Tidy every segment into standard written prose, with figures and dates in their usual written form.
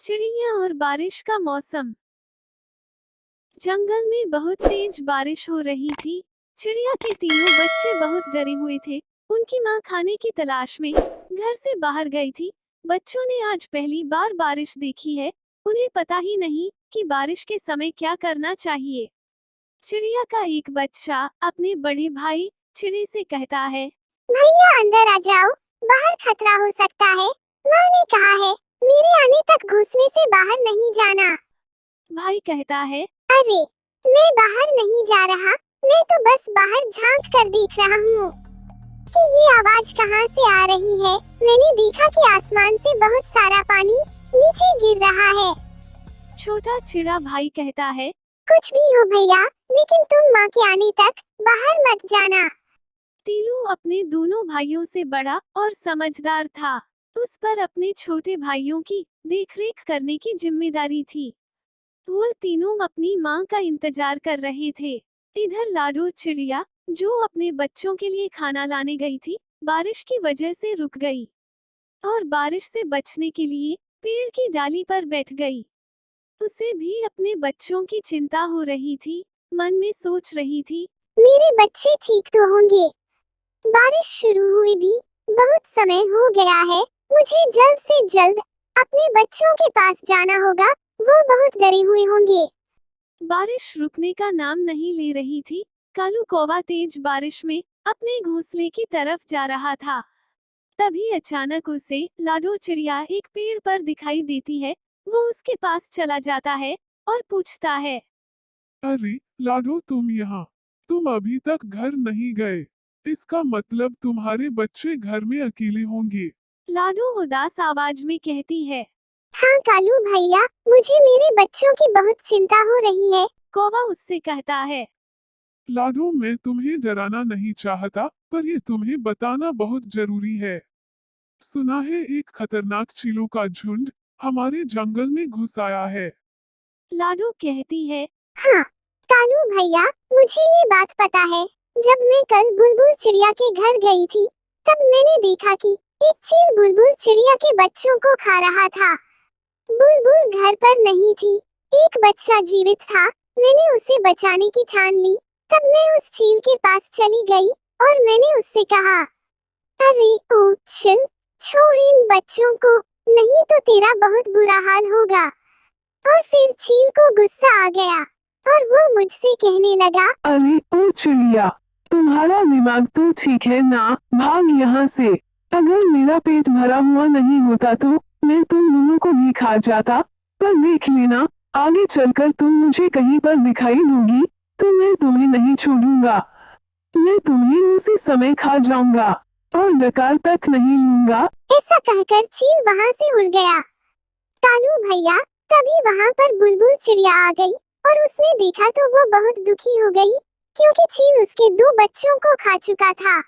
चिड़िया और बारिश का मौसम। जंगल में बहुत तेज बारिश हो रही थी। चिड़िया के तीनों बच्चे बहुत डरे हुए थे। उनकी माँ खाने की तलाश में घर से बाहर गई थी। बच्चों ने आज पहली बार बारिश देखी है। उन्हें पता ही नहीं कि बारिश के समय क्या करना चाहिए। चिड़िया का एक बच्चा अपने बड़े भाई चिड़ी से कहता है, भैया अंदर आ जाओ, बाहर खतरा हो सकता है। माँ ने कहा है मेरे आने तक घोंसले से बाहर नहीं जाना। भाई कहता है, अरे, मैं बाहर नहीं जा रहा, मैं तो बस बाहर झांक कर देख रहा हूँ कि ये आवाज कहाँ से आ रही है। मैंने देखा कि आसमान से बहुत सारा पानी नीचे गिर रहा है। छोटा चिड़ा भाई कहता है, कुछ भी हो भैया, लेकिन तुम माँ के आने तक बाहर मत जाना। टीलू अपने दोनों भाइयों से बड़ा और समझदार था। उस पर अपने छोटे भाइयों की देखरेख करने की जिम्मेदारी थी। वो तीनों अपनी माँ का इंतजार कर रहे थे। इधर लाडो चिड़िया, जो अपने बच्चों के लिए खाना लाने गई थी, बारिश की वजह से रुक गई और बारिश से बचने के लिए पेड़ की डाली पर बैठ गई। उसे भी अपने बच्चों की चिंता हो रही थी। मन में सोच रही थी, मेरे बच्चे ठीक तो होंगे। बारिश शुरू हुई भी बहुत समय हो गया है। मुझे जल्द से जल्द अपने बच्चों के पास जाना होगा, वो बहुत डरे हुए होंगे। बारिश रुकने का नाम नहीं ले रही थी। कालू कौवा तेज बारिश में अपने घोंसले की तरफ जा रहा था। तभी अचानक उसे लाडो चिड़िया एक पेड़ पर दिखाई देती है। वो उसके पास चला जाता है और पूछता है, अरे लाडो, तुम यहाँ? तुम अभी तक घर नहीं गए। इसका मतलब तुम्हारे बच्चे घर में अकेले होंगे। लाडो उदास आवाज में कहती है। हाँ कालू भैया, मुझे मेरे बच्चों की बहुत चिंता हो रही है। कौवा उससे कहता है, लाडो, मैं तुम्हें डराना नहीं चाहता, पर ये तुम्हें बताना बहुत जरूरी है। सुना है एक खतरनाक चीलों का झुंड हमारे जंगल में घुस आया है। लाडो कहती है, हाँ कालू भैया, मुझे ये बात पता है। जब मैं कल बुलबुल चिड़िया के घर गई थी, तब मैंने देखा कि एक चील बुलबुल चिड़िया के बच्चों को खा रहा था। बुलबुल घर पर नहीं थी, एक बच्चा जीवित था। मैंने उसे बचाने की ठान ली। तब मैं उस चील के पास चली गई और मैंने उससे कहा, अरे ओ चील, छोड़ इन बच्चों को, नहीं तो तेरा बहुत बुरा हाल होगा। और फिर चील को गुस्सा आ गया और वो मुझसे कहने लगा, अरे ओ चिड़िया, तुम्हारा दिमाग तो ठीक है ना? भाग यहाँ से। अगर मेरा पेट भरा हुआ नहीं होता तो मैं तुम दोनों को भी खा जाता। पर देख लेना, आगे चलकर तुम मुझे कहीं पर दिखाई दोगी तो मैं तुम्हें नहीं छोड़ूंगा। मैं तुम्हें उसी समय खा जाऊंगा और डकार तक नहीं लूंगा। ऐसा कहकर चील वहाँ से उड़ गया। कालू भैया, तभी वहाँ पर बुलबुल चिड़िया आ गई और उसने देखा तो वो बहुत दुखी हो गई, क्योंकि चील उसके दो बच्चों को खा चुका था।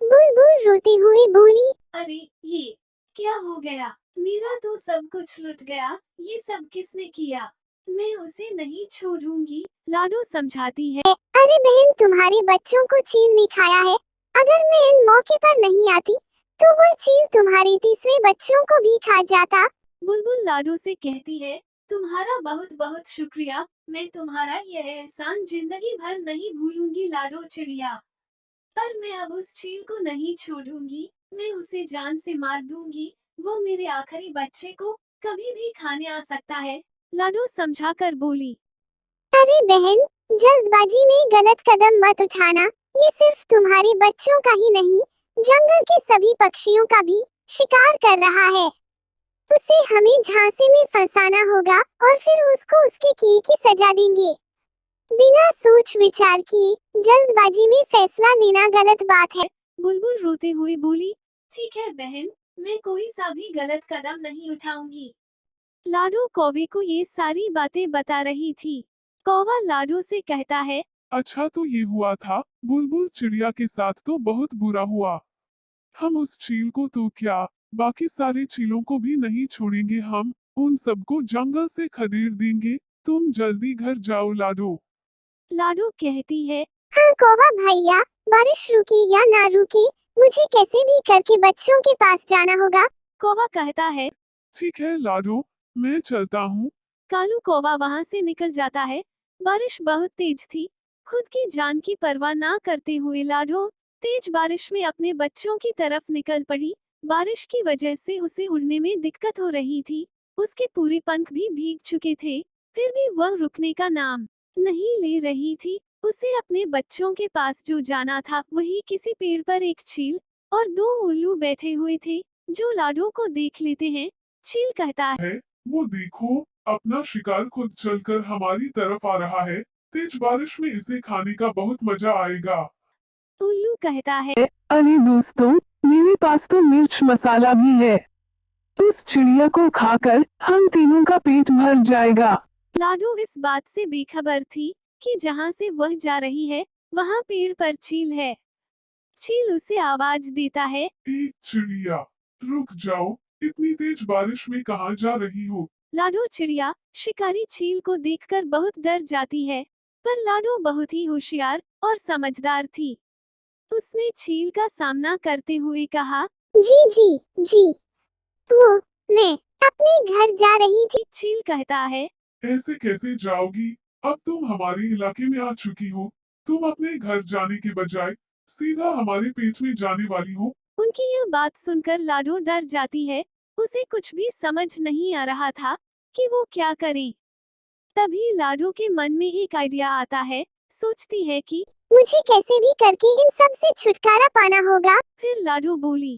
बुलबुल रोते हुए बोली, अरे ये क्या हो गया? मेरा तो सब कुछ लुट गया। ये सब किसने किया? मैं उसे नहीं छोड़ूंगी। लाडो समझाती है, अरे बहन, तुम्हारे बच्चों को चील ने खाया है। अगर मैं इन मौके पर नहीं आती तो वो चील तुम्हारे तीसरे बच्चों को भी खा जाता। बुलबुल लाडो से कहती है, तुम्हारा बहुत बहुत शुक्रिया। मैं तुम्हारा यह एहसान जिंदगी भर नहीं भूलूंगी लाडो चिड़िया। पर मैं अब उस चील को नहीं छोड़ूंगी। मैं उसे जान से मार दूंगी। वो मेरे आखिरी बच्चे को कभी भी खाने आ सकता है। लाडो समझा कर बोली, अरे बहन, जल्दबाजी में गलत कदम मत उठाना। ये सिर्फ तुम्हारे बच्चों का ही नहीं, जंगल के सभी पक्षियों का भी शिकार कर रहा है। उसे हमें झांसे में फंसाना होगा और फिर उसको उसके किए की सजा देंगे। बिना सोच विचार किए जल्दबाजी में फैसला लेना गलत बात है। बुलबुल रोते हुए बोली, ठीक है बहन, मैं कोई सा भी गलत कदम नहीं उठाऊंगी। लाडो कौवे को ये सारी बातें बता रही थी। कौवा लाडो से कहता है, अच्छा, तो ये हुआ था। बुलबुल चिड़िया के साथ तो बहुत बुरा हुआ। हम उस चील को तो क्या, बाकी सारे चीलों को भी नहीं छोड़ेंगे। हम उन सबको जंगल से खदेड़ देंगे। तुम जल्दी घर जाओ लाडो। लाडो कहती है, हाँ कौवा भैया, बारिश रुके या ना रुके, मुझे कैसे भी करके बच्चों के पास जाना होगा। कौवा कहता है, ठीक है लाडो, मैं चलता हूँ। कालू कौवा वहां से निकल जाता है। बारिश बहुत तेज थी। खुद की जान की परवाह ना करते हुए लाडो तेज बारिश में अपने बच्चों की तरफ निकल पड़ी। बारिश की वजह से उसे उड़ने में दिक्कत हो रही थी। उसके पूरे पंख भी भीग चुके थे, फिर भी वह रुकने का नाम नहीं ले रही थी। उसे अपने बच्चों के पास जो जाना था वही किसी पेड़ पर एक चील और दो उल्लू बैठे हुए थे, जो लाडो को देख लेते हैं। चील कहता है, वो देखो, अपना शिकार खुद चलकर हमारी तरफ आ रहा है। तेज बारिश में इसे खाने का बहुत मजा आएगा। उल्लू कहता है, अरे दोस्तों, मेरे पास तो मिर्च मसाला भी है। उस चिड़िया को खाकर हम तीनों का पेट भर जाएगा। लाडो इस बात से बेखबर थी कि जहां से वह जा रही है वहां पेड़ पर चील है। चील उसे आवाज देता है, एक चिड़िया, रुक जाओ, इतनी तेज बारिश में कहाँ जा रही हो? लाडो चिड़िया शिकारी चील को देखकर बहुत डर जाती है, पर लाडो बहुत ही होशियार और समझदार थी। उसने चील का सामना करते हुए कहा, जी जी जी, वो मैं अपने घर जा रही थी। चील कहता है, ऐसे कैसे जाओगी? अब तुम हमारे इलाके में आ चुकी हो। तुम अपने घर जाने के बजाय सीधा हमारे पेट में जाने वाली हो। उनकी यह बात सुनकर लाडो डर जाती है। उसे कुछ भी समझ नहीं आ रहा था कि वो क्या करे। तभी लाडो के मन में एक आइडिया आता है। सोचती है कि मुझे कैसे भी करके इन सब से छुटकारा पाना होगा। फिर लाडो बोली,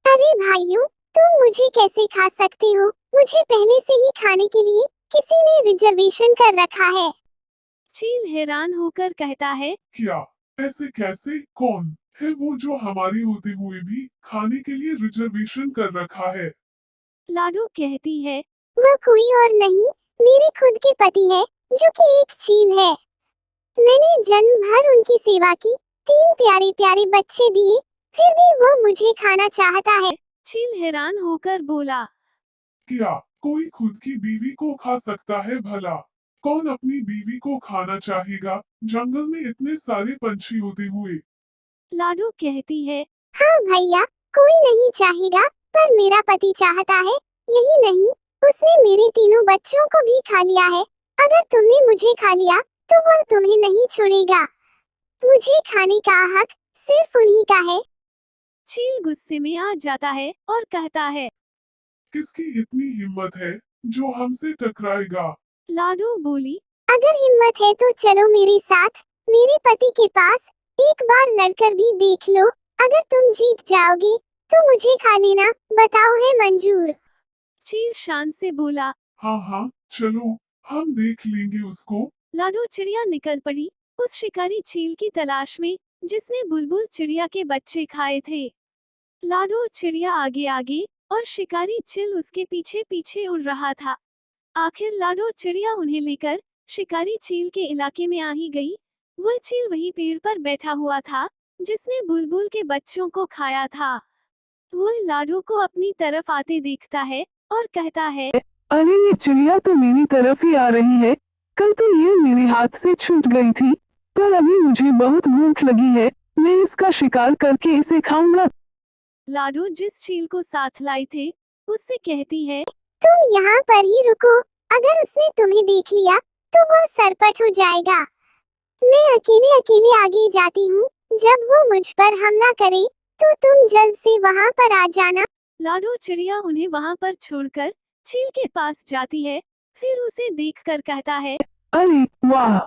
अरे भाइयों, तुम मुझे कैसे खा सकते हो? मुझे पहले से ही खाने के लिए किसी ने रिजर्वेशन कर रखा है। चील हैरान होकर कहता है, क्या? ऐसे कैसे? कौन है वो जो हमारे होते हुए भी खाने के लिए रिजर्वेशन कर रखा है? लाडो कहती है, वह कोई और नहीं, मेरे खुद के पति है, जो कि एक चील है। मैंने जन्म भर उनकी सेवा की, 3 प्यारे प्यारे बच्चे दिए, फिर भी वो मुझे खाना चाहता है। चील हैरान होकर बोला, क्या कोई खुद की बीवी को खा सकता है भला? कौन अपनी बीवी को खाना चाहेगा, जंगल में इतने सारे पंछी होते हुए? लाडो कहती है, हाँ भैया, कोई नहीं चाहेगा, पर मेरा पति चाहता है। यही नहीं, उसने मेरे तीनों बच्चों को भी खा लिया है। अगर तुमने मुझे खा लिया, तो वह तुम्हें नहीं छोड़ेगा। मुझे खाने का हक सिर्फ उन्हीं का है। चील गुस्से में आ जाता है और कहता है, किसकी इतनी हिम्मत है जो हमसे टकराएगा? लाडो बोली, अगर हिम्मत है तो चलो मेरे साथ, मेरे पति के पास, एक बार लड़कर भी देख लो। अगर तुम जीत जाओगे, तो मुझे खा लेना, बताओ है मंजूर? चील शान से बोला। हाँ हाँ, चलो, हम देख लेंगे उसको। लाडो चिड़िया निकल पड़ी उस शिकारी चील की तलाश में जिसने बुलबुल चिड़िया के बच्चे खाए थे। लाडो चिड़िया आगे आगे और शिकारी चील उसके पीछे पीछे उड़ रहा था। आखिर लाडो चिड़िया उन्हें लेकर शिकारी चील के इलाके में आ ही गई। वह चील वही पेड़ पर बैठा हुआ था जिसने बुलबुल के बच्चों को खाया था। वह लाडो को अपनी तरफ आते देखता है और कहता है, अरे ये चिड़िया तो मेरी तरफ ही आ रही है। कल तो ये मेरे हाथ से छूट गई थी, पर अभी मुझे बहुत भूख लगी है। मैं इसका शिकार करके इसे खाऊंगा। लाडो जिस चील को साथ लाए थे उससे कहती है, तुम यहाँ पर ही रुको। अगर उसने तुम्हें देख लिया, तो वह सरपट हो जाएगा। मैं अकेले अकेले आगे जाती हूँ। जब वो मुझ पर हमला करे, तो तुम जल्द से वहाँ पर आ जाना। लाडो चिड़िया उन्हें वहां पर छोड़कर चील के पास जाती है। फिर उसे देखकर कहता है, अरे वाह,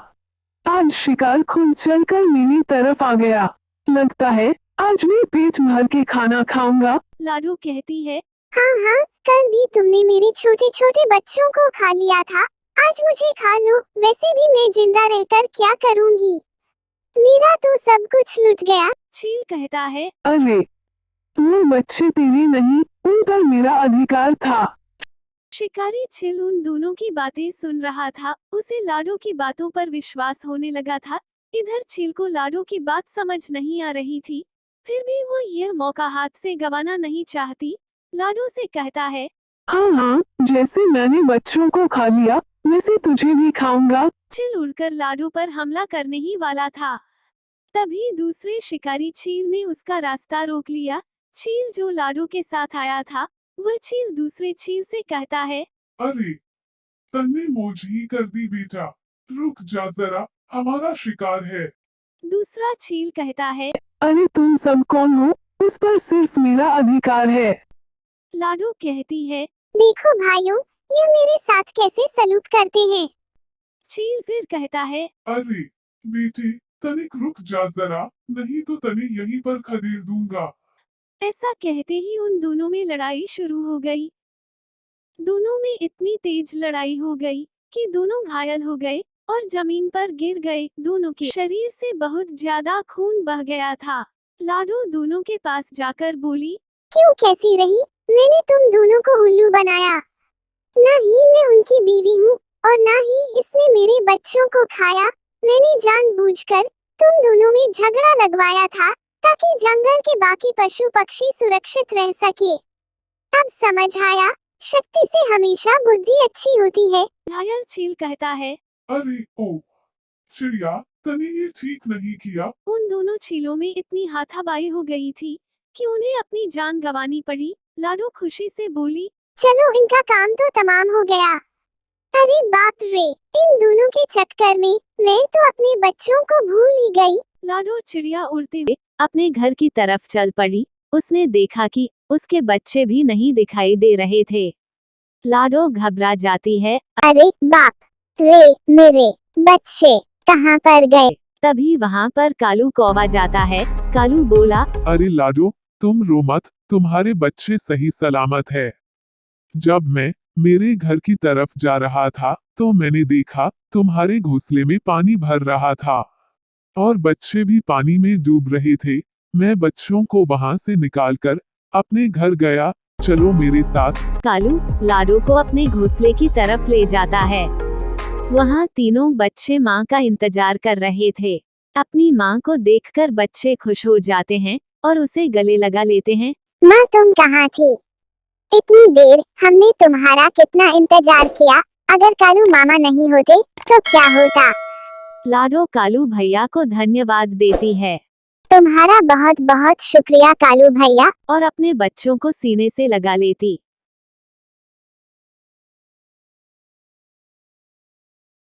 आज शिकार खुद चलकर मेरी तरफ आ गया। लगता है आज मैं पेट भर के खाना खाऊंगा। लाडो कहती है, हाँ हाँ, कल भी तुमने मेरे छोटे छोटे बच्चों को खा लिया था। आज मुझे खा लो। वैसे भी मैं जिंदा रहकर क्या करूँगी? मेरा तो सब कुछ लुट गया। चील कहता है, अरे वो बच्चे तेरे नहीं, उन पर मेरा अधिकार था। शिकारी चील उन दोनों की बातें सुन रहा था। उसे लाडो की बातों पर विश्वास होने लगा था। इधर चील को लाडो की बात समझ नहीं आ रही थी, फिर भी वो यह मौका हाथ से गंवाना नहीं चाहती। लाडो से कहता है, हाँ हाँ, जैसे मैंने बच्चों को खा लिया, वैसे तुझे भी खाऊंगा। चील उड़कर लाडो पर हमला करने ही वाला था। तभी दूसरे शिकारी चील ने उसका रास्ता रोक लिया। चील जो लाडो के साथ आया था, वह चील दूसरे चील से कहता है, अरे तन्ने मौज ही कर दी बेटा, रुक जा जरा, हमारा शिकार है। दूसरा चील कहता है। अरे तुम सब कौन हो? उस पर सिर्फ मेरा अधिकार है। लाडो कहती है। देखो भाइयों, ये मेरे साथ कैसे सलूक करते हैं। चील फिर कहता है। अरे बेटे तनिक रुक जा जरा, नहीं तो तने यहीं पर खदेड़ दूंगा। ऐसा कहते ही उन दोनों में लड़ाई शुरू हो गई। दोनों में इतनी तेज लड़ाई हो गई कि दोनों घायल हो गए और जमीन पर गिर गए। दोनों के शरीर से बहुत ज्यादा खून बह गया था। लाडो दोनों के पास जाकर बोली। क्यों कैसी रही? मैंने तुम दोनों को उल्लू बनाया। ना ही मैं उनकी बीवी हूँ और ना ही इसने मेरे बच्चों को खाया। मैंने जानबूझकर तुम दोनों में झगड़ा लगवाया था ताकि जंगल के बाकी पशु पक्षी सुरक्षित रह सके। अब समझ आया, शक्ति से हमेशा बुद्धि अच्छी होती है। घायल चील कहता है। अरे ओ चिड़िया, तने ये ठीक नहीं किया। उन दोनों चीलों में इतनी हाथापाई हो गई थी कि उन्हें अपनी जान गंवानी पड़ी। लाडो खुशी से बोली। चलो इनका काम तो तमाम हो गया। अरे बाप रे, इन दोनों के चक्कर में मैं तो अपने बच्चों को भूल ही गई। लाडो चिड़िया उड़ते हुए अपने घर की तरफ चल पड़ी। उसने देखा कि उसके बच्चे भी नहीं दिखाई दे रहे थे। लाडो घबरा जाती है। अरे बाप रे, मेरे बच्चे कहाँ पर गए? तभी वहाँ पर कालू कौवा जाता है। कालू बोला। अरे लाडो तुम रो मत, तुम्हारे बच्चे सही सलामत है। जब मैं मेरे घर की तरफ जा रहा था तो मैंने देखा तुम्हारे घोंसले में पानी भर रहा था और बच्चे भी पानी में डूब रहे थे। मैं बच्चों को वहां से निकालकर अपने घर गया, चलो मेरे साथ। कालू लाडो को अपने घोंसले की तरफ ले जाता है। वहाँ तीनों बच्चे माँ का इंतजार कर रहे थे। अपनी माँ को देखकर बच्चे खुश हो जाते हैं और उसे गले लगा लेते हैं। माँ तुम कहाँ थी? इतनी देर हमने तुम्हारा कितना इंतजार किया। अगर कालू मामा नहीं होते तो क्या होता? लाडो कालू भैया को धन्यवाद देती है तुम्हारा बहुत बहुत शुक्रिया कालू भैया। और अपने बच्चों को सीने से लगा लेती।